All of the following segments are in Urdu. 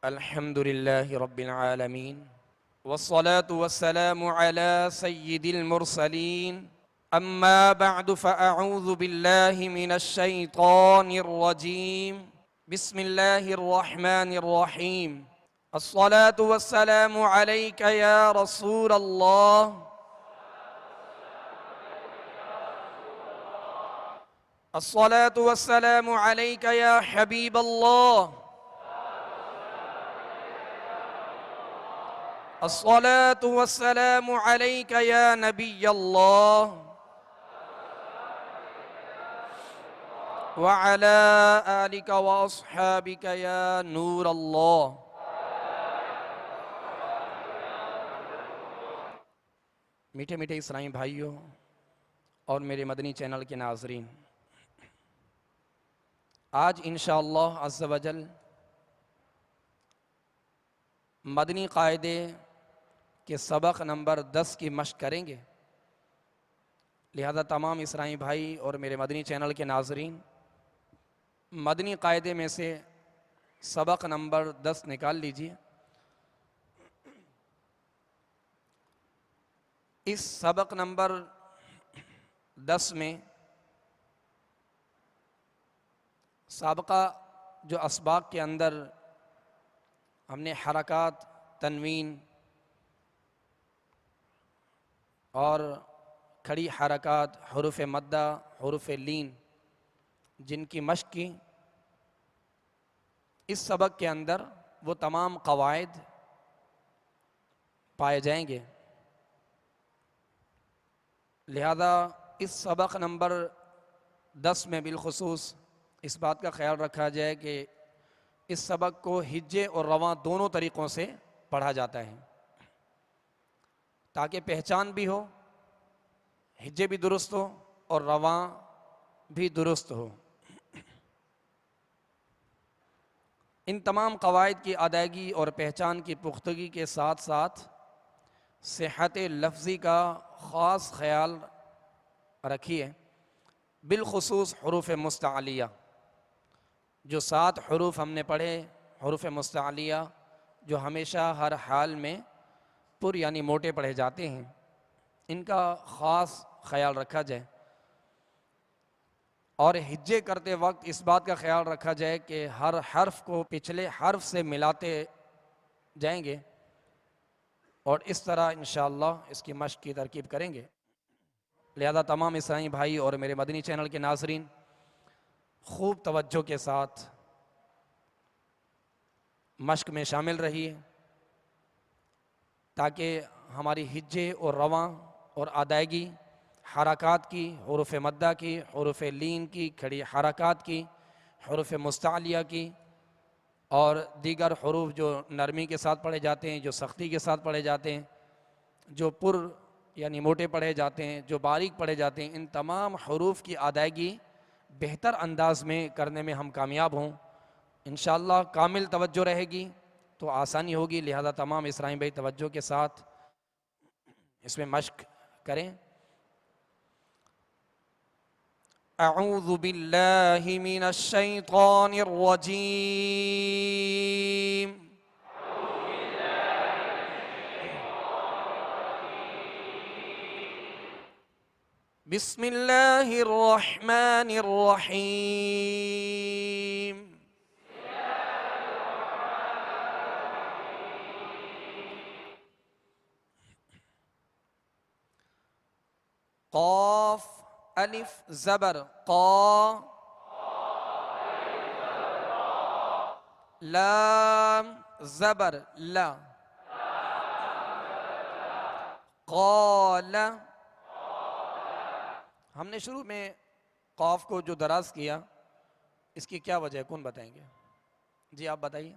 الحمد لله رب العالمين والصلاة والسلام على سيد المرسلين أما بعد فأعوذ بالله من الشيطان الرجيم بسم الله الرحمن الرحيم الصلاة والسلام عليك يا رسول الله الصلاة والسلام عليك يا حبيب الله الصلاة والسلام عليك يا نبي الله وعلى آلك وأصحابك يا نور الله. میٹھے میٹھے اسلامی بھائیوں اور میرے مدنی چینل کے ناظرین، آج انشاءاللہ عز و جل مدنی قاعدے کے سبق نمبر 10 کی مشق کریں گے. لہذا تمام اسلامی بھائی اور میرے مدنی چینل کے ناظرین مدنی قاعدے میں سے سبق نمبر 10 نکال لیجئے. اس سبق نمبر 10 میں سابقہ جو اسباق کے اندر ہم نے حرکات، تنوین اور کھڑی حرکات، حروف مدہ، حروف لین جن کی مشق کی، اس سبق کے اندر وہ تمام قواعد پائے جائیں گے. لہذا اس سبق نمبر 10 میں بالخصوص اس بات کا خیال رکھا جائے کہ اس سبق کو ہجے اور رواں دونوں طریقوں سے پڑھا جاتا ہے تاکہ پہچان بھی ہو، ہجے بھی درست ہو اور رواں بھی درست ہو. ان تمام قواعد کی ادائیگی اور پہچان کی پختگی کے ساتھ ساتھ صحت لفظی کا خاص خیال رکھیے، بالخصوص حروف مستعلیہ. جو 7 حروف ہم نے پڑھے، حروف مستعلیہ جو ہمیشہ ہر حال میں پر یعنی موٹے پڑھے جاتے ہیں، ان کا خاص خیال رکھا جائے. اور ہجے کرتے وقت اس بات کا خیال رکھا جائے کہ ہر حرف کو پچھلے حرف سے ملاتے جائیں گے، اور اس طرح انشاءاللہ اس کی مشق کی ترکیب کریں گے. لہذا تمام اسلامی بھائی اور میرے مدنی چینل کے ناظرین خوب توجہ کے ساتھ مشق میں شامل رہیے تاکہ ہماری ہجے اور رواں اور ادائیگی حرکات کی، حروف مدہ کی، حروف لین کی، کھڑی حرکات کی، حروف مستعلیہ کی اور دیگر حروف جو نرمی کے ساتھ پڑھے جاتے ہیں، جو سختی کے ساتھ پڑھے جاتے ہیں، جو پر یعنی موٹے پڑھے جاتے ہیں، جو باریک پڑھے جاتے ہیں، ان تمام حروف کی ادائیگی بہتر انداز میں کرنے میں ہم کامیاب ہوں. انشاءاللہ کامل توجہ رہے گی تو آسانی ہوگی. لہذا تمام اسلامی بھائی توجہ کے ساتھ اس میں مشق کریں. اعوذ باللہ من الشیطان الرجیم. بسم اللہ الرحمن الرحیم. قاف الف زبر قا، لام زبر لا، قال. ہم نے شروع میں قاف کو جو دراز کیا، اس کی کیا وجہ ہے؟ کون بتائیں گے؟ جی آپ بتائیے.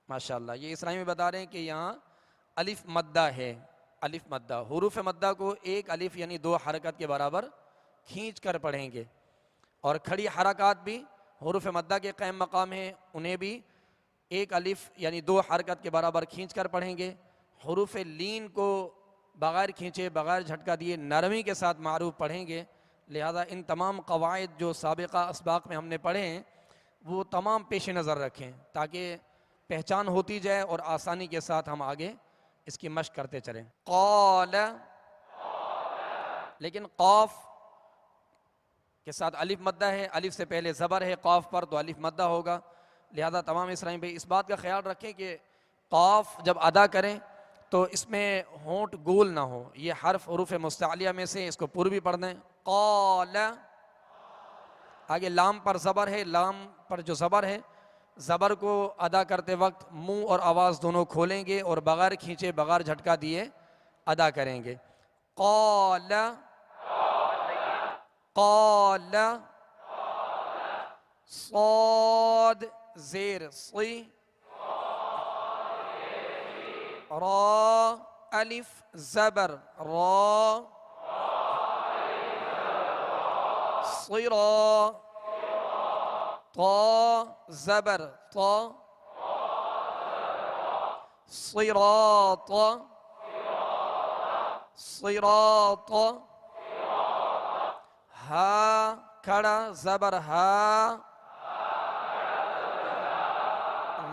ماشاءاللہ یہ اسلامی میں بتا رہے ہیں کہ یہاں الف مدہ ہے. الف مدہ، حروف مدہ کو ایک الف یعنی 2 حرکت کے برابر کھینچ کر پڑھیں گے، اور کھڑی حرکات بھی حروف مدہ کے قائم مقام ہیں، انہیں بھی ایک الف یعنی 2 حرکت کے برابر کھینچ کر پڑھیں گے. حروف لین کو بغیر کھینچے، بغیر جھٹکا دیے نرمی کے ساتھ معروف پڑھیں گے. لہذا ان تمام قواعد جو سابقہ اسباق میں ہم نے پڑھے ہیں، وہ تمام پیش نظر رکھیں تاکہ پہچان ہوتی جائے اور آسانی کے ساتھ ہم آگے اس کی مشق کرتے چلیں. قال، لیکن قاف کے ساتھ الف مدہ ہے، الف سے پہلے زبر ہے قاف پر تو الف مدہ ہوگا. لہذا تمام اسرائیل بھائی اس بات کا خیال رکھیں کہ قاف جب ادا کریں تو اس میں ہونٹ گول نہ ہو. یہ حرف حروف مستعلیہ میں سے، اس کو پورا بھی پڑھ دیں. قال، آگے لام پر زبر ہے، لام پر جو زبر ہے زبر کو ادا کرتے وقت منہ اور آواز دونوں کھولیں گے اور بغیر کھینچے بغیر جھٹکا دیے ادا کریں گے. قال، قال، صاد زیر صی، را الف زبر را، صرا، طا زبر طا، صراط، صراط، ہا کھڑا زبر ہا،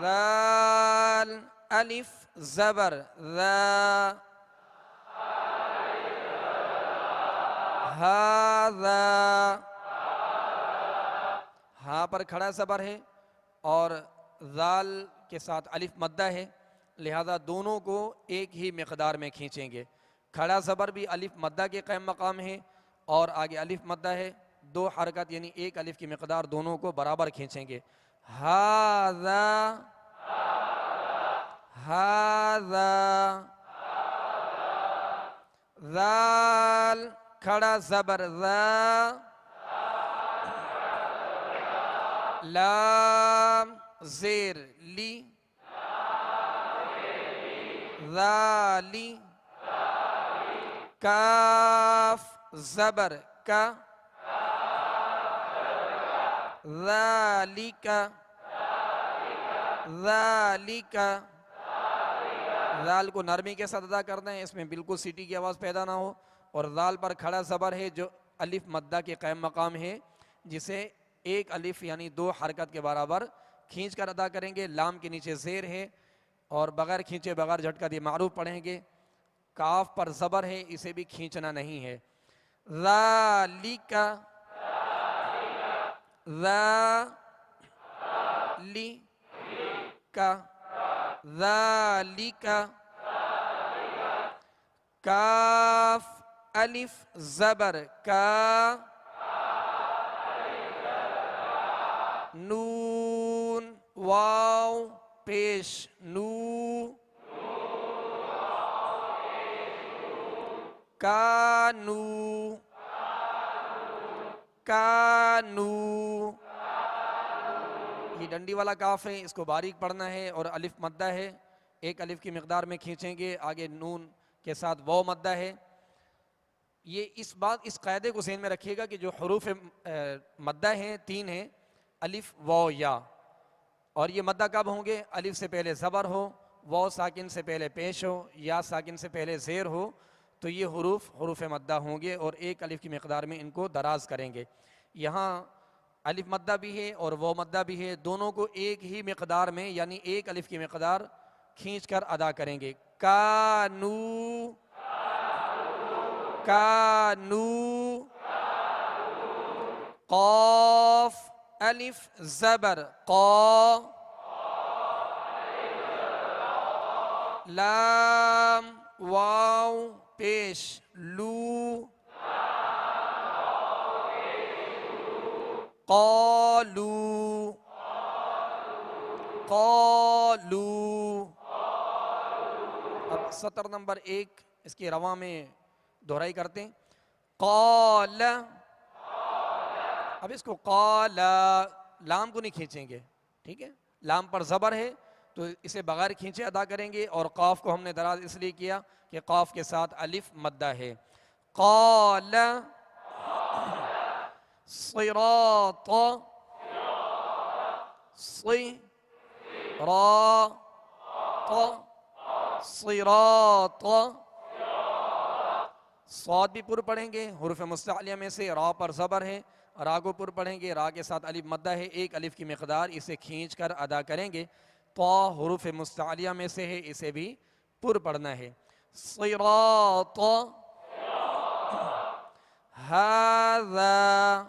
ذال الف زبر ذا، ہذا، ہاں پر کھڑا زبر ہے اور ذال کے ساتھ الف مدہ ہے، لہذا دونوں کو ایک ہی مقدار میں کھینچیں گے. کھڑا زبر بھی الف مدہ کے قائم مقام ہے اور آگے الف مدہ ہے، دو حرکت یعنی ایک الف کی مقدار دونوں کو برابر کھینچیں گے. ہذا، ہذا، ذال کھڑا زبر ذا، لام زیر لی، ذالی، کاف زبر کا، ذالک، ذالک، ذال کو نرمی کے ساتھ ادا کرنا ہے، اس میں بالکل سیٹی کی آواز پیدا نہ ہو. اور ذال پر کھڑا زبر ہے جو الف مدہ کے قائم مقام ہے، جسے ایک الف یعنی دو حرکت کے برابر کھینچ کر ادا کریں گے. لام کے نیچے زیر ہے اور بغیر کھینچے بغیر جھٹکا دیے معروف پڑھیں گے. کاف پر زبر ہے، اسے بھی کھینچنا نہیں ہے. ذالک، ذالک، ذالک، کاف الف زبر کا، نون واو پیش نو، کانو، کانو، یہ ڈنڈی والا کاف ہے، اس کو باریک پڑھنا ہے اور الف مدہ ہے، ایک الف کی مقدار میں کھینچیں گے. آگے نون کے ساتھ واو مدہ ہے. یہ اس قاعدے کو ذہن میں رکھیے گا کہ جو حروف مدہ ہیں تین ہیں، الف واو یا، اور یہ مدہ کب ہوں گے؟ الف سے پہلے زبر ہو، واو ساکن سے پہلے پیش ہو، یا ساکن سے پہلے زیر ہو، تو یہ حروف مدہ ہوں گے اور ایک الف کی مقدار میں ان کو دراز کریں گے. یہاں الف مدہ بھی ہے اور واو مدہ بھی ہے، دونوں کو ایک ہی مقدار میں یعنی ایک الف کی مقدار کھینچ کر ادا کریں گے. کانو، کانو، قاف الف زبر قا، لام واو پیش لو، قالو، قالو. اب سطر نمبر 1 اس کی رواں میں دہرائی کرتے ہیں. قال، اب اس کو قال، لام کو نہیں کھینچیں گے، ٹھیک ہے؟ لام پر زبر ہے تو اسے بغیر کھینچے ادا کریں گے، اور قاف کو ہم نے دراز اس لیے کیا کہ قاف کے ساتھ الف مدہ ہے. قال صراط، صراط، صاد بھی پر پڑھیں گے، حروف مستعلیہ میں سے را پر زبر ہے، را کو پر پڑھیں گے، را کے ساتھ الف مدہ ہے، ایک الف کی مقدار، اسے کھینچ کر ادا کریں گے۔ طا حروف مستعلیہ میں سے ہے، اسے بھی پر پڑھنا ہے۔ صراط هذا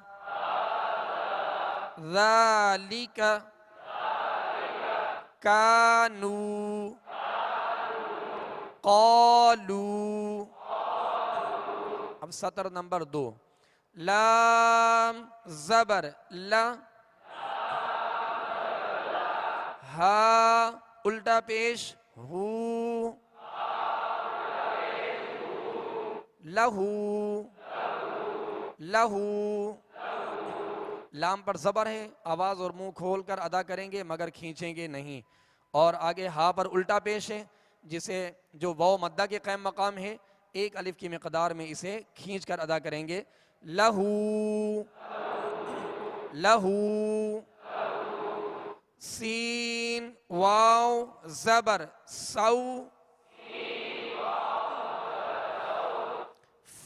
ذلك كانوا قالوا۔ اب سطر نمبر 2، لام زبر لا، ہا الٹا پیش ہو، لہو لہو، لام پر زبر ہے، آواز اور منہ کھول کر ادا کریں گے مگر کھینچیں گے نہیں۔ اور آگے ہا پر الٹا پیش ہے، جسے جو واو مدہ کے قائم مقام ہے، ایک الف کی مقدار میں اسے کھینچ کر ادا کریں گے۔ لہو لہو، سین واو زبر سو،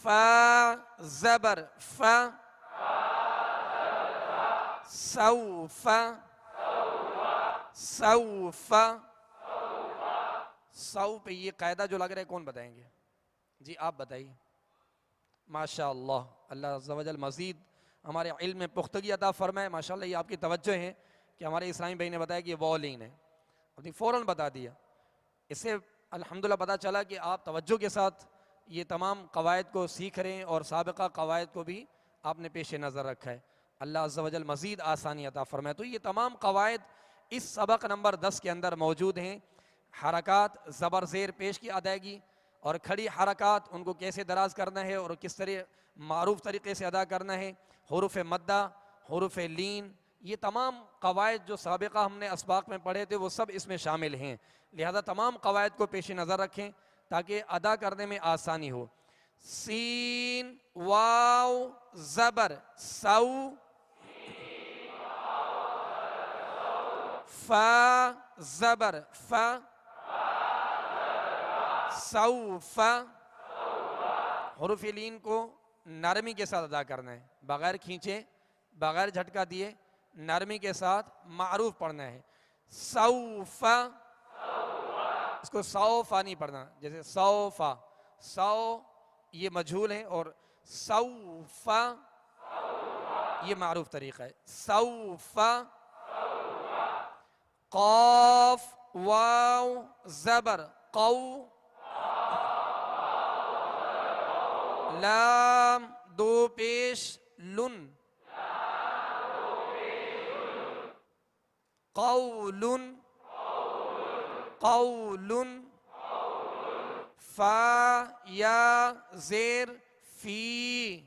فا زبر فا، سوف سوف، سو پہ یہ قاعدہ جو لگ رہا ہے کون بتائیں گے؟ جی آپ بتائیے۔ ماشاءاللہ، اللہ عز و جل مزید ہمارے علم میں پختگی عطا فرمائے۔ ماشاءاللہ یہ آپ کی توجہ ہے کہ ہمارے اسلامی بھائی نے بتایا کہ یہ واؤلین ہے، اپنی فوراً بتا دیا۔ اس سے الحمدللہ پتہ چلا کہ آپ توجہ کے ساتھ یہ تمام قواعد کو سیکھ رہے ہیں اور سابقہ قواعد کو بھی آپ نے پیش نظر رکھا ہے۔ اللہ عز و جل مزید آسانی عطا فرمائے۔ تو یہ تمام قواعد اس سبق نمبر 10 کے اندر موجود ہیں۔ حرکات زبر زیر پیش کی ادائیگی اور کھڑی حرکات ان کو کیسے دراز کرنا ہے اور کس طرح معروف طریقے سے ادا کرنا ہے، حروف مدہ، حروف لین، یہ تمام قواعد جو سابقہ ہم نے اسباق میں پڑھے تھے وہ سب اس میں شامل ہیں۔ لہذا تمام قواعد کو پیش نظر رکھیں تاکہ ادا کرنے میں آسانی ہو۔ سین واو زبر سو، فا زبر فا، سوف، حروف لین کو نرمی کے ساتھ ادا کرنا ہے، بغیر کھینچے، بغیر جھٹکا دیے، نرمی کے ساتھ معروف پڑھنا ہے۔ سوف، اس کو سوفا نہیں پڑھنا، جیسے سوفا، سو یہ مجھول ہے اور سوفا یہ معروف طریقہ ہے۔ سوفا، قاف واو زبر قو، لام دو پیش لن، قول قول، فا یا زیر فی،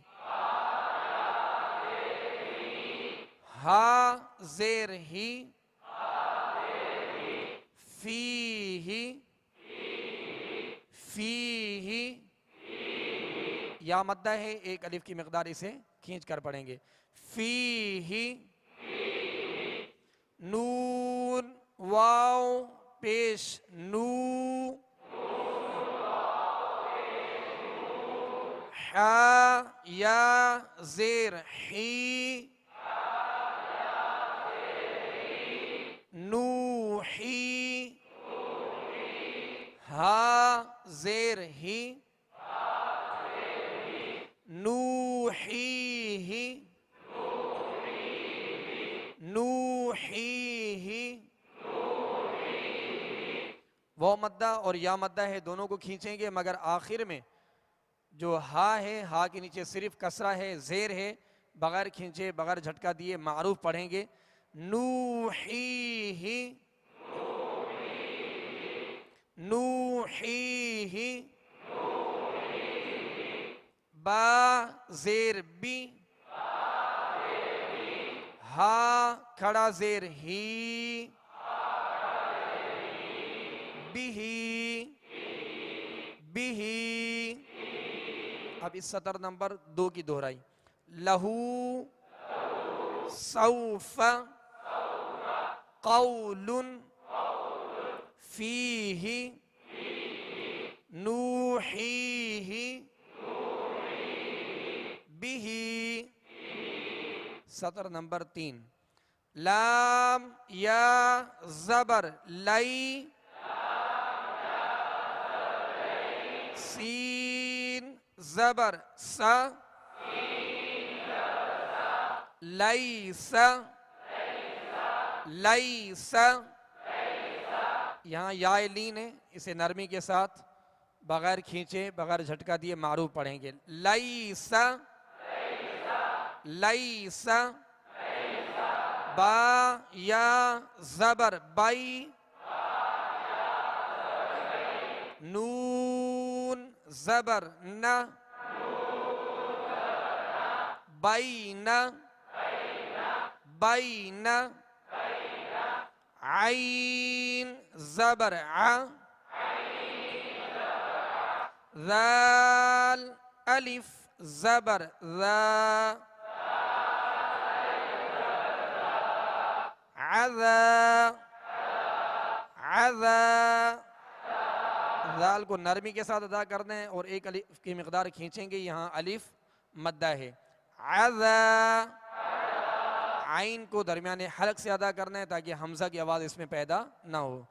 ہا زیر ہی، فیہ فیہ، یا مدہ ہے، ایک الف کی مقدار، اسے کھینچ کر پڑھیں گے۔ فیہ، نون واو پیش نو، حا یا زیر حی، نوحی، ہا زیر ہی، نوحیہ نوحیہ، وہ مدہ اور یا مدہ ہے، دونوں کو کھینچیں گے مگر آخر میں جو ہا ہے، ہا کے نیچے صرف کسرہ ہے، زیر ہے، بغیر کھینچے، بغیر جھٹکا دیے معروف پڑھیں گے۔ نوحیہ نوحیہ، با زیر بی، ہا کھڑا زیر ہی، بیہی بیہی۔ اب اس سطر نمبر 2 کی دہرائی، لہو سوف، قول فیہ، نوحیہ، بیہی سطر نمبر 3. لام یا زبر لئی، سین زبر سا، لیس، لیس. یہاں یا لین ہے، اسے نرمی کے ساتھ بغیر کھینچے بغیر جھٹکا دیے معروف پڑھیں گے. لیس، لیس. با یا زبر بائی، نون زبر نہ، بین، بین. عین زبر ع، ذال الف زبر ذا، عذا، عذا. ذال کو نرمی کے ساتھ ادا کرنا ہے اور ایک الف کی مقدار کھینچیں گے، یہاں الف مدہ ہے. عذا. عین کو درمیان حلق سے ادا کرنا ہے تاکہ حمزہ کی آواز اس میں پیدا نہ ہو.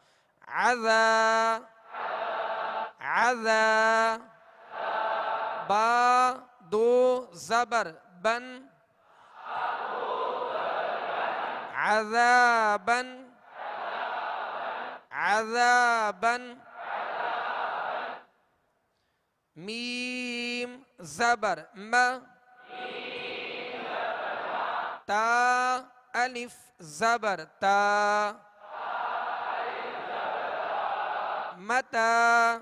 عذا، عذا. با دو زبر بن، عذابا، عذابا. میم زبر ما، تا الف زبر تا، متا.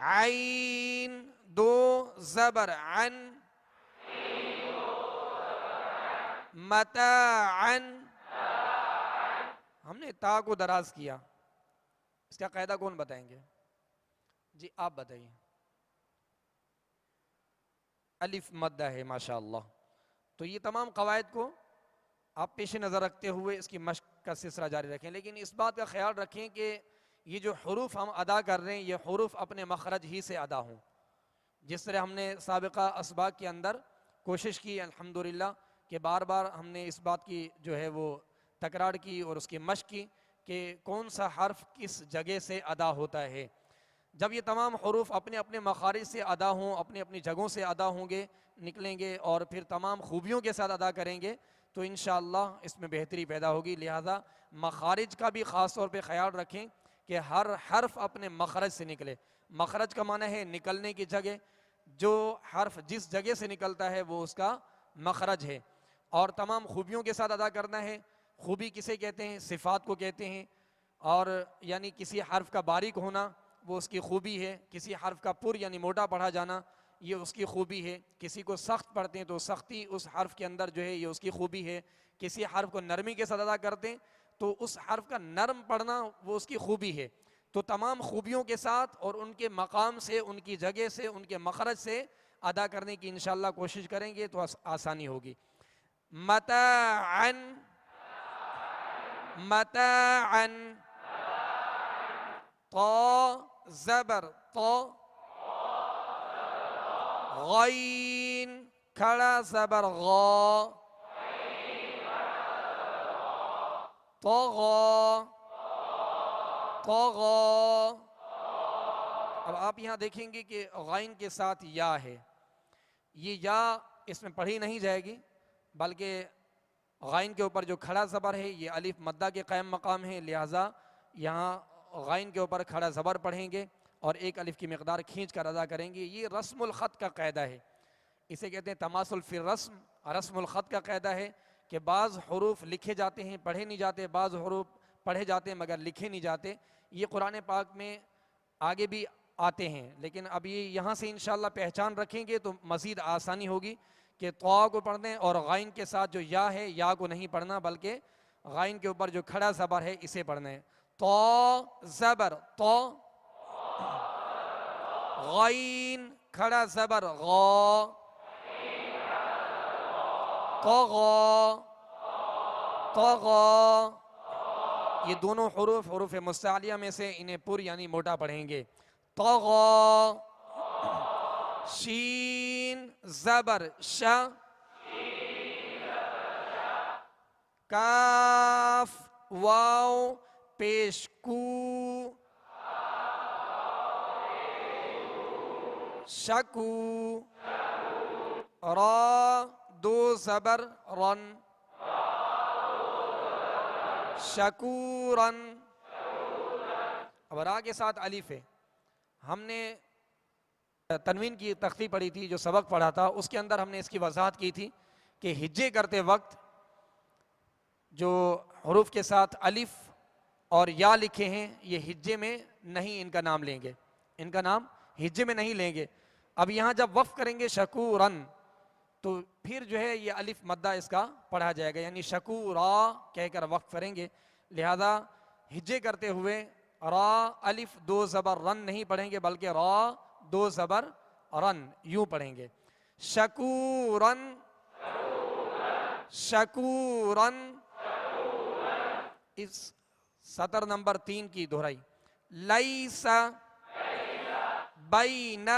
عین دو زبر عن، متاعا. ہم نے تا کو دراز کیا، اس کا قاعدہ کون بتائیں گے؟ جی آپ بتائیے. الف مدہ ہے ماشاءاللہ. تو یہ تمام قواعد کو آپ پیش نظر رکھتے ہوئے اس کی مشق کا سلسلہ جاری رکھیں، لیکن اس بات کا خیال رکھیں کہ یہ جو حروف ہم ادا کر رہے ہیں یہ حروف اپنے مخرج ہی سے ادا ہوں. جس طرح ہم نے سابقہ اسباق کے اندر کوشش کی الحمدللہ کہ بار بار ہم نے اس بات کی جو ہے وہ تکرار کی اور اس کی مشق کی کہ کون سا حرف کس جگہ سے ادا ہوتا ہے. جب یہ تمام حروف اپنے اپنے مخارج سے ادا ہوں، اپنی اپنی جگہوں سے ادا ہوں گے، نکلیں گے اور پھر تمام خوبیوں کے ساتھ ادا کریں گے تو انشاءاللہ اس میں بہتری پیدا ہوگی. لہذا مخارج کا بھی خاص طور پہ خیال رکھیں کہ ہر حرف اپنے مخرج سے نکلے. مخرج کا معنی ہے نکلنے کی جگہ، جو حرف جس جگہ سے نکلتا ہے وہ اس کا مخرج ہے. اور تمام خوبیوں کے ساتھ ادا کرنا ہے. خوبی کسے کہتے ہیں؟ صفات کو کہتے ہیں. اور یعنی کسی حرف کا باریک ہونا وہ اس کی خوبی ہے، کسی حرف کا پر یعنی موٹا پڑھا جانا یہ اس کی خوبی ہے. کسی کو سخت پڑھتے ہیں تو سختی اس حرف کے اندر جو ہے یہ اس کی خوبی ہے. کسی حرف کو نرمی کے ساتھ ادا کرتے ہیں تو اس حرف کا نرم پڑھنا وہ اس کی خوبی ہے. تو تمام خوبیوں کے ساتھ اور ان کے مقام سے، ان کی جگہ سے، ان کے مخرج سے ادا کرنے کی انشاءاللہ کوشش کریں گے تو آسانی ہوگی. متاعا، متاعا. طا زبر طا، غین کھڑا زبر غا، طغا، طغا. اب آپ یہاں دیکھیں گے کہ غین کے ساتھ یا ہے. یہ یا اس میں پڑھی نہیں جائے گی بلکہ غین کے اوپر جو کھڑا زبر ہے یہ الف مدہ کے قائم مقام ہے. لہٰذا یہاں غین کے اوپر کھڑا زبر پڑھیں گے اور ایک الف کی مقدار کھینچ کر ادا کریں گے. یہ رسم الخط کا قاعدہ ہے، اسے کہتے ہیں تماثل فی الرسم. رسم الخط کا قاعدہ ہے کہ بعض حروف لکھے جاتے ہیں پڑھے نہیں جاتے، بعض حروف پڑھے جاتے ہیں مگر لکھے نہیں جاتے. یہ قرآن پاک میں آگے بھی آتے ہیں، لیکن اب یہ یہاں سے انشاءاللہ پہچان رکھیں گے تو مزید آسانی ہوگی کہ طا کو پڑھ دیں اور غین کے ساتھ جو یا ہے یا کو نہیں پڑھنا بلکہ غین کے اوپر جو کھڑا زبر ہے اسے پڑھنا ہے. طا زبر طا، غین کھڑا زبر غا، طغا، طغا. یہ دونوں حروف حروف مستعلیہ میں سے انہیں پر یعنی موٹا پڑھیں گے. طغا. شین زبر شا، کاف واو پیش کو، شکو، را دو زبر رن، شکورن. اب را کے ساتھ الف ہے. ہم نے تنوین کی تختی پڑھی تھی، جو سبق پڑھا تھا اس کے اندر ہم نے اس کی وضاحت کی تھی کہ ہجے کرتے وقت جو حروف کے ساتھ الف اور یا لکھے ہیں یہ ہجے میں نہیں ان کا نام لیں گے، ان کا نام ہجے میں نہیں لیں گے. اب یہاں جب وقف کریں گے شکورن تو پھر جو ہے یہ الف مدہ اس کا پڑھا جائے گا، یعنی شکورا کہہ کر وقف کریں گے. لہذا ہجے کرتے ہوئے را الف دو زبر رن نہیں پڑھیں گے بلکہ را دو زبر رن یوں پڑھیں گے. شکورن، شکورن. اس سطر نمبر 3 کی دہرائی. لیس بین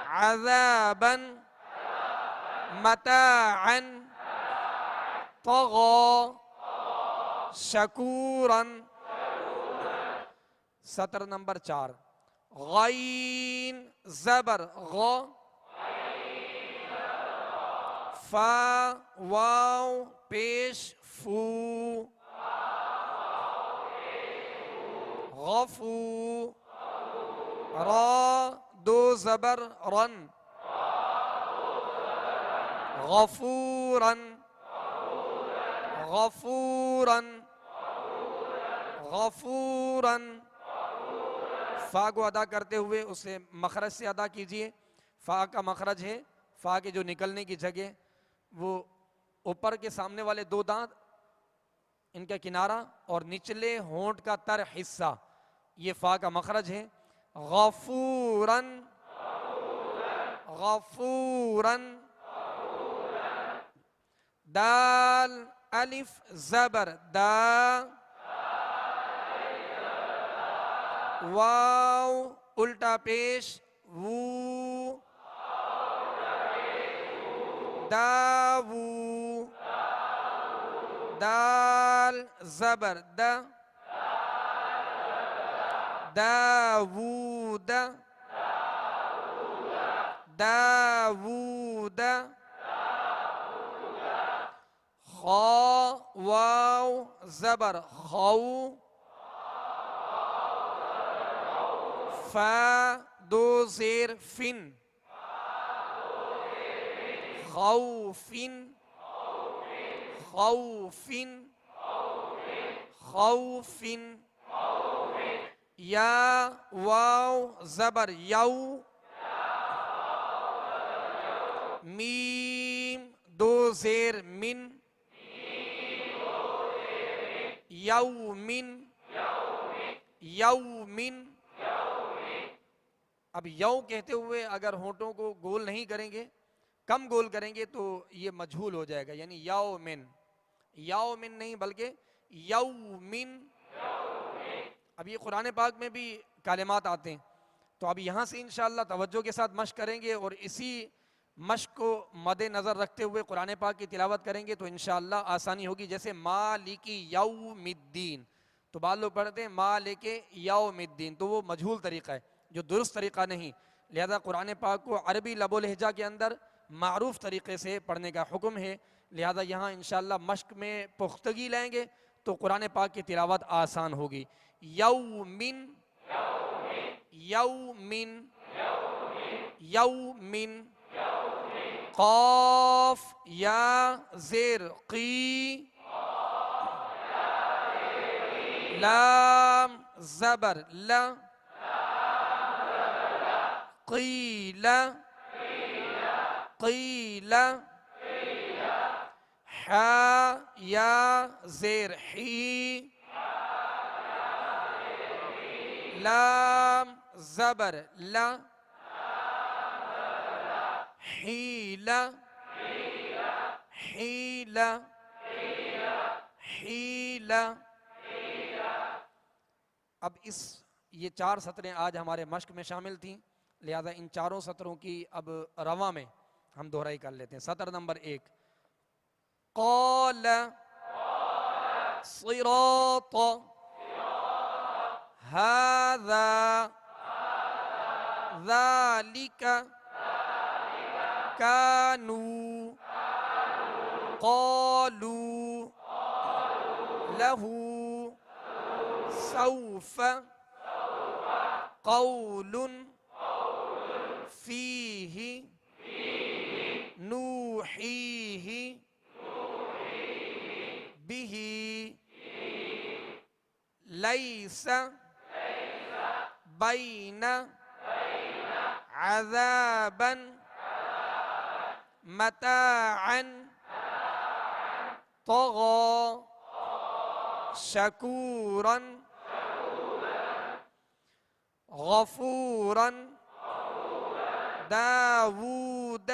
عذابا متاعا طغى شکورا. سطر نمبر 4. غین زبر غ، فا واو پیش فو، غفو. را دو زبر رن، غفورا، غفورا، غفورا. فا کو ادا کرتے ہوئے اسے مخرج سے ادا کیجئے. فا کا مخرج ہے، فا کے جو نکلنے کی جگہ وہ اوپر کے سامنے والے دو دانت ان کا کنارہ اور نچلے ہونٹ کا تر حصہ، یہ فا کا مخرج ہے. غفوراً، غفوراً. دال الف زبر دا، واو الٹا پیش وو، داوو. دال زبر دا، داوود، داوود. خا واو زبر خو، فا دو زیر فن، خوفن، خوفن، خوفن. یا واو زبر یو، میم دو زیر من، یومن، یومن. اب یو کہتے ہوئے اگر ہونٹوں کو گول نہیں کریں گے، کم گول کریں گے تو یہ مجھول ہو جائے گا، یعنی یومن، یومن نہیں بلکہ یومن. اب یہ قرآن پاک میں بھی کلمات آتے ہیں تو اب یہاں سے انشاءاللہ توجہ کے ساتھ مشق کریں گے اور اسی مشق کو مد نظر رکھتے ہوئے قرآن پاک کی تلاوت کریں گے تو انشاءاللہ آسانی ہوگی. جیسے مالکی یوم الدین تو بعض لوگ پڑھتے ہیں مالک یوم الدین، تو وہ مجہول طریقہ ہے جو درست طریقہ نہیں. لہذا قرآن پاک کو عربی لب و لہجہ کے اندر معروف طریقے سے پڑھنے کا حکم ہے. لہذا یہاں انشاءاللہ مشق میں پختگی لائیں گے تو قرآن پاک کی تلاوت آسان ہوگی. یومن، یومن، یومن. قاف یا زیر قی، لام زبر لا، قیل، قیل. حا یا زیر حی، لام زبر لا، حیل، حیل، حیل. اب یہ 4 سطریں آج ہمارے مشق میں شامل تھیں، لہذا ان چاروں سطروں کی اب رواں میں ہم دہرائی کر لیتے ہیں. سطر نمبر 1. قال صراط هذا ذلك كانوا قالوا له سوف قول فيه نوحيه به ليس بين عذابا متاعا طغى شكورا غفورا داود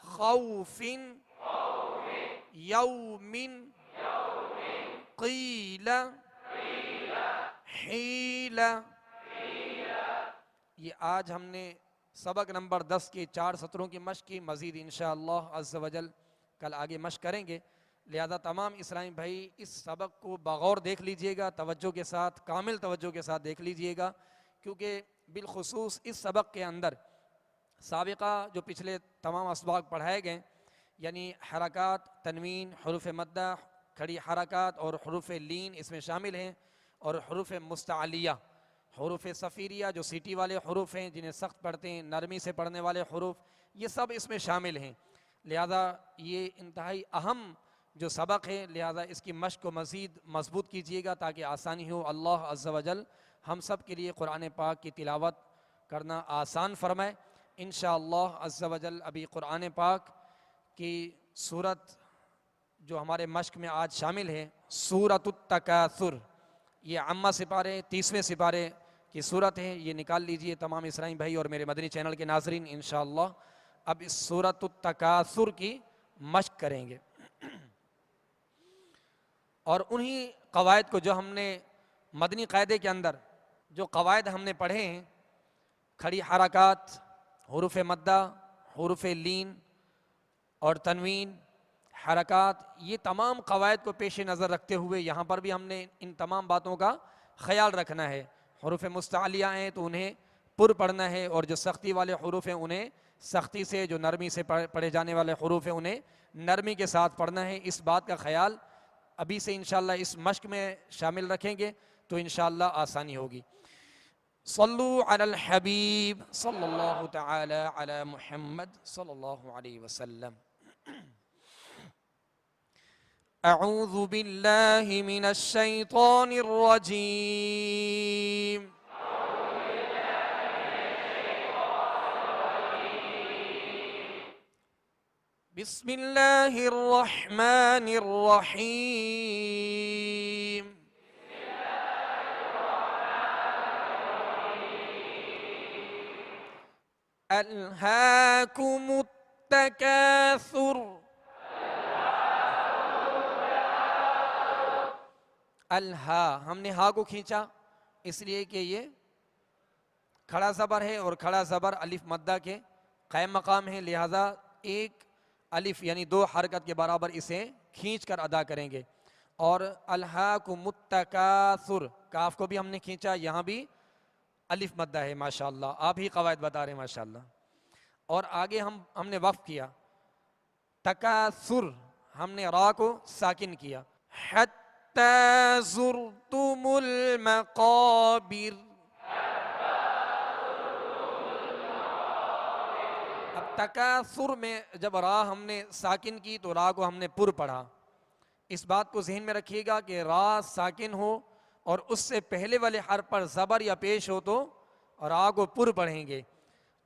خوف يوم قيل حیل. یہ آج ہم نے سبق نمبر 10 کے 4 سطروں کی مشق کی. مزید انشاءاللہ عز و جل کل آگے مشق کریں گے. لہذا تمام اسلامی بھائی اس سبق کو بغور دیکھ لیجئے گا, توجہ کے ساتھ, کامل توجہ کے ساتھ دیکھ لیجئے گا, کیونکہ بالخصوص اس سبق کے اندر سابقہ جو پچھلے تمام اسباق پڑھائے گئے یعنی حرکات, تنوین, حروف مدہ, کھڑی حرکات اور حروف لین اس میں شامل ہیں, اور حروف مستعلیہ, حروف صفیریہ جو سیٹی والے حروف ہیں جنہیں سخت پڑھتے ہیں, نرمی سے پڑھنے والے حروف, یہ سب اس میں شامل ہیں. لہذا یہ انتہائی اہم جو سبق ہے, لہذا اس کی مشق کو مزید مضبوط کیجیے گا تاکہ آسانی ہو. اللہ عز و جل ہم سب کے لیے قرآن پاک کی تلاوت کرنا آسان فرمائے انشاءاللہ عز و جل. ابھی قرآن پاک کی سورت جو ہمارے مشق میں آج شامل ہے سورۃ التکاثر, یہ عامہ سپارے 30ویں سپارے کی صورت ہے. یہ نکال لیجئے تمام اسلامی بھائی اور میرے مدنی چینل کے ناظرین. انشاءاللہ اب اس سورۃ التکاثر کی مشق کریں گے, اور انہی قواعد کو جو ہم نے مدنی قاعدے کے اندر جو قواعد ہم نے پڑھے ہیں, کھڑی حرکات, حروف مدہ, حروف لین اور تنوین, حرکات, یہ تمام قواعد کو پیش نظر رکھتے ہوئے یہاں پر بھی ہم نے ان تمام باتوں کا خیال رکھنا ہے. حروف مستعلیہ ہیں تو انہیں پر پڑھنا ہے, اور جو سختی والے حروف ہیں انہیں سختی سے, جو نرمی سے پڑھے جانے والے حروف ہیں انہیں نرمی کے ساتھ پڑھنا ہے. اس بات کا خیال ابھی سے انشاءاللہ اس مشق میں شامل رکھیں گے تو انشاءاللہ آسانی ہوگی. صلو علی الحبیب صلی اللہ تعالی علی محمد صلی اللہ علیہ وسلم. اعوذ باللہ من الشیطان الرجیم. بسم اللہ الرحمن الرحیم. الہاکم التکاثر. الہا, ہم نے ہا کو کھینچا اس لیے کہ یہ کھڑا زبر ہے, اور کھڑا زبر الف مدہ کے قائم مقام ہے, لہذا ایک الف یعنی 2 حرکت کے برابر اسے کھینچ کر ادا کریں گے. اور الہاکم التکاثر, کاف کو بھی ہم نے کھینچا, یہاں بھی الف مدہ ہے. ماشاءاللہ آپ ہی قواعد بتا رہے ہیں ماشاءاللہ. اور آگے ہم نے وقف کیا, تکاثر ہم نے را کو ساکن کیا. حتی زرتم المقابر. اب تکاثر میں جب را ہم نے ساکن کی تو را کو ہم نے پر پڑھا. اس بات کو ذہن میں رکھیے گا کہ را ساکن ہو اور اس سے پہلے والے حرف پر زبر یا پیش ہو تو را کو پر پڑھیں گے,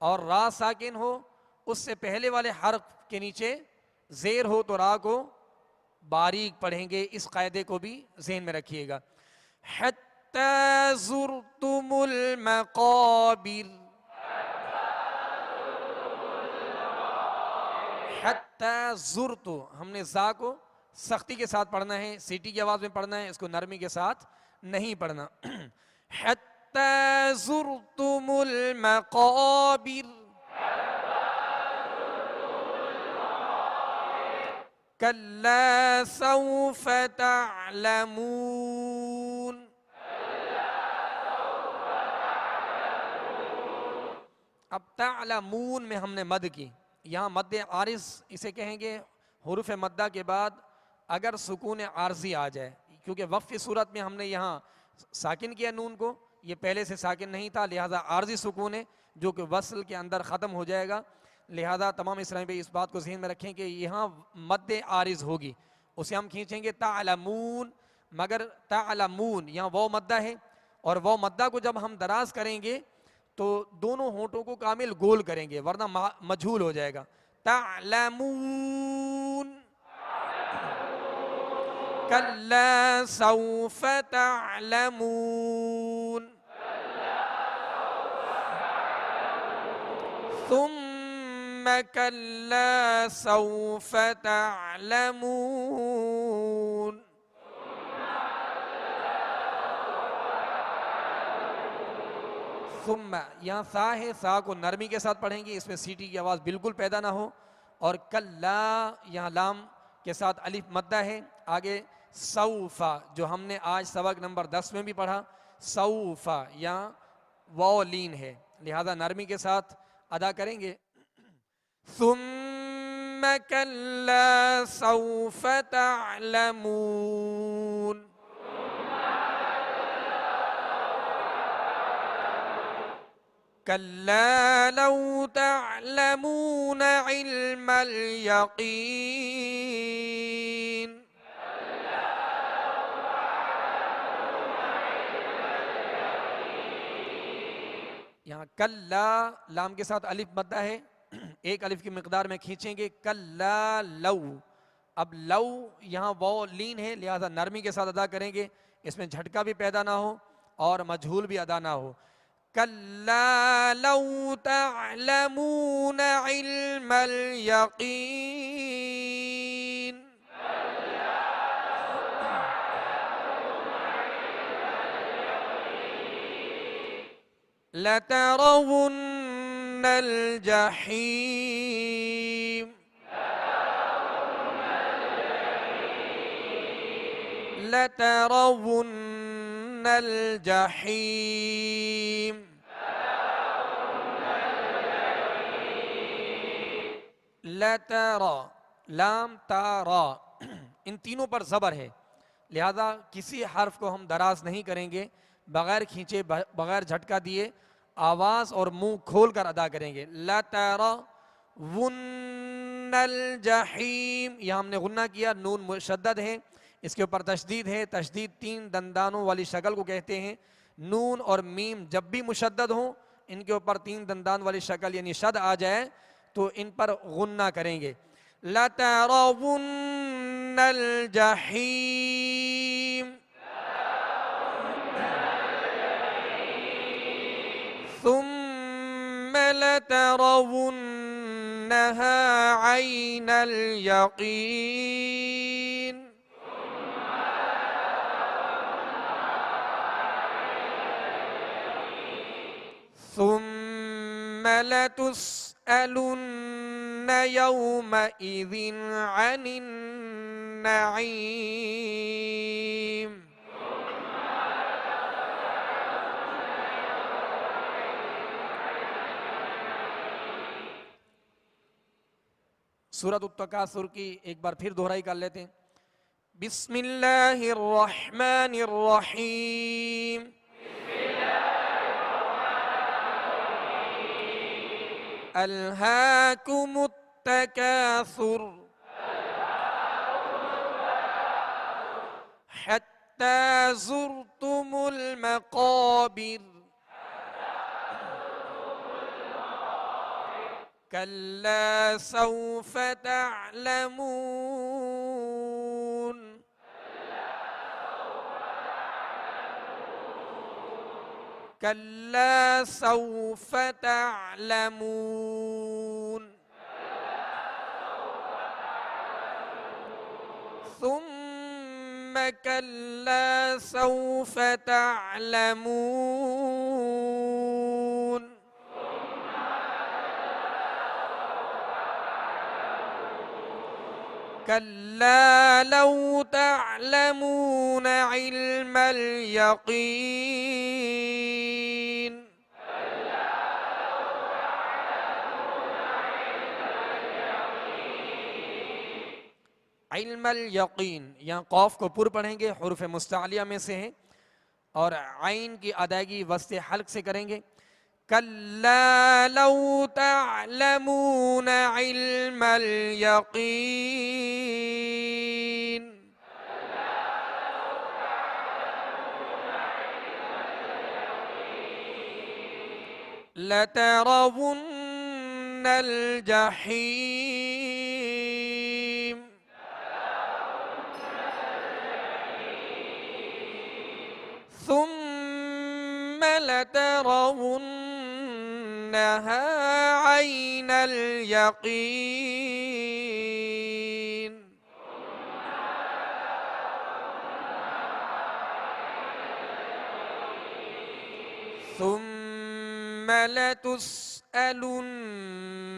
اور را ساکن ہو اس سے پہلے والے حرف کے نیچے زیر ہو تو را کو باریک پڑھیں گے. اس قاعدے کو بھی ذہن میں رکھیے گا. حتی زرتم المقابر. حتی زرت, ہم نے زا کو سختی کے ساتھ پڑھنا ہے, سیٹی کی آواز میں پڑھنا ہے, اس کو نرمی کے ساتھ نہیں پڑھنا. حتی زرتم المقابر. كلا سوف تعلمون. اب تعلمون میں ہم نے مد کی، یہاں مد عارض اسے کہیں گے حروف مدہ کے بعد اگر سکون عارضی آ جائے، کیونکہ وقف کی صورت میں ہم نے یہاں ساکن کیا نون کو، یہ پہلے سے ساکن نہیں تھا، لہٰذا عارضی سکون ہے جو کہ وصل کے اندر ختم ہو جائے گا. لہٰذا تمام اسلامی بھائی اس بات کو ذہن میں رکھیں کہ یہاں مد عارض ہوگی، اسے ہم کھینچیں گے تعلمون، مگر تعلمون یہاں واو مدہ ہے، اور واو مدہ کو جب ہم دراز کریں گے تو دونوں ہونٹوں کو کامل گول کریں گے ورنہ مجھول ہو جائے گا. تعلمون کلا سوف تعلمون ثم كلا سوف تعلمون. ثم یہاں سا ہے، سا کو نرمی کے ساتھ پڑھیں گے، اس میں سیٹی کی آواز بالکل پیدا نہ ہو. اور کلا یہاں لام کے ساتھ الف مدہ ہے. آگے سوفا جو ہم نے آج سبق نمبر 10 میں بھی پڑھا، سوفا یہاں واو لین ہے، لہذا نرمی کے ساتھ ادا کریں گے. ثم كلا سوف تعلمون. كلا لو تعلمون علم اليقين. یہاں کلا لام کے ساتھ الف مدہ ہے، ایک الف کی مقدار میں کھینچیں گے. کلا لو، اب لو یہاں واو لین ہے لہذا نرمی کے ساتھ ادا کریں گے، اس میں جھٹکا بھی پیدا نہ ہو اور مجھول بھی ادا نہ ہو. کلا لو تعلمون علم الیقین. لترون الجحیم. لترون الجحیم. لترا لام تا را ان تینوں پر زبر ہے، لہذا کسی حرف کو ہم دراز نہیں کریں گے، بغیر کھینچے بغیر جھٹکا دیے آواز اور منہ کھول کر ادا کریں گے. لترون الجحیم، یہاں ہم نے غنہ کیا، نون مشدد ہے، اس کے اوپر تشدید ہے. تشدید 3 دندانوں والی شکل کو کہتے ہیں. نون اور میم جب بھی مشدد ہوں ان کے اوپر 3 دندان والی شکل یعنی شد آ جائے تو ان پر غنہ کریں گے. لَتَرَوُنَّ الْجَحِيمَ ثُمَّ لَتَرَوُنَّهَا عَيْنَ الْيَقِينِ ثُمَّ لَتُسْأَلُنَّ يَوْمَئِذٍ عَنِ النَّعِيمِ. سورۃ التکاثر کی ایک بار پھر دہرائی کر لیتے ہیں. بسم اللہ الرحمن الرحیم. الہاکم التکاثر حتی زرتم المقابر کلا سوف تعلمون کلا سوف تعلمون ثم کلا سوف تعلمون کلا كلا لو تعلمون علم اليقين علم الیقین، یہاں قوف کو پر پڑھیں گے، حروف مستعلیہ میں سے ہیں، اور عین کی ادائیگی وسط حلق سے کریں گے. کلا لو تعلمون علم الیقین لترون الجحیم ثم لترونها عين اليقين ثم لتسألن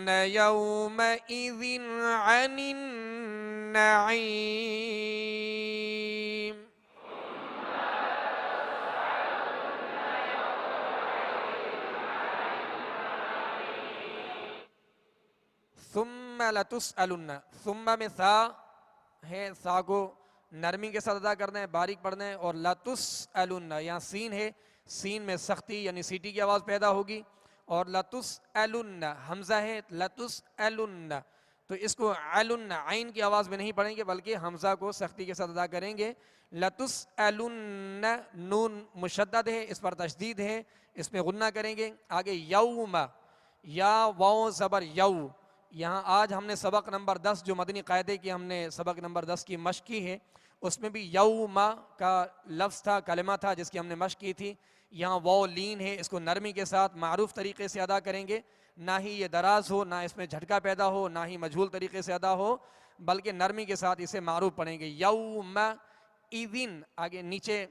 يومئذ عن النعيم ثم لتسألن، ثم میں سا ہے، سا کو نرمی کے ساتھ ادا کرنا ہے، باریک پڑھنا ہے. اور لتسألن یہاں سین ہے، سین میں سختی یعنی سیٹی کی آواز پیدا ہوگی. اور لتسألن حمزہ ہے، لتسألن تو اس کو علن عین کی آواز میں نہیں پڑھیں گے بلکہ حمزہ کو سختی کے ساتھ ادا کریں گے. لتسألن نون مشدد ہے، اس پر تشدید ہے، اس میں غنہ کریں گے. آگے یوم، یا واو زبر یو. یہاں آج ہم نے سبق نمبر 10 جو مدنی قاعدے کی ہم نے سبق نمبر 10 کی مشق کی ہے، اس میں بھی یوم کا لفظ تھا، کلمہ تھا جس کی ہم نے مشق کی تھی. یہاں واو لین ہے، اس کو نرمی کے ساتھ معروف طریقے سے ادا کریں گے، نہ ہی یہ دراز ہو، نہ اس میں جھٹکا پیدا ہو، نہ ہی مجہول طریقے سے ادا ہو، بلکہ نرمی کے ساتھ اسے معروف پڑھیں گے. یوم اذن، آگے نیچے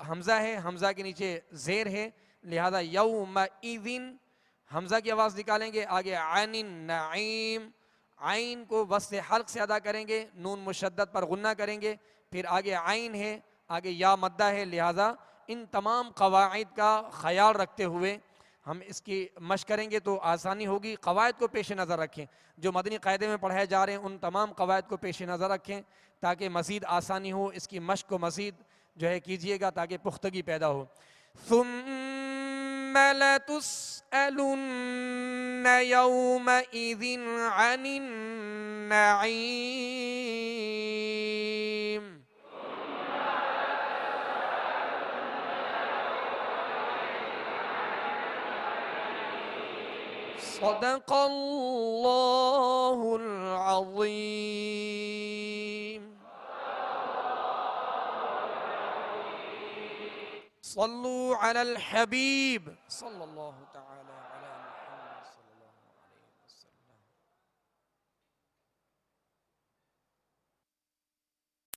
حمزہ ہے، حمزہ کے نیچے زیر ہے، لہذا یوم اذن حمزہ کی آواز نکالیں گے. آگے عن النعیم، عین کو وسط حلق سے ادا کریں گے، نون مشدد پر غنہ کریں گے. پھر آگے عین ہے، آگے یا مدہ ہے، لہذا ان تمام قواعد کا خیال رکھتے ہوئے ہم اس کی مشق کریں گے تو آسانی ہوگی. قواعد کو پیش نظر رکھیں، جو مدنی قاعدے میں پڑھائے جا رہے ہیں ان تمام قواعد کو پیش نظر رکھیں تاکہ مزید آسانی ہو. اس کی مشق کو مزید جو ہے کیجئے گا تاکہ پختگی پیدا ہو. ثم لتسألن يومئذ عن النعيم صدق الله العظيم. صلوا على الحبيب صلى الله تعالى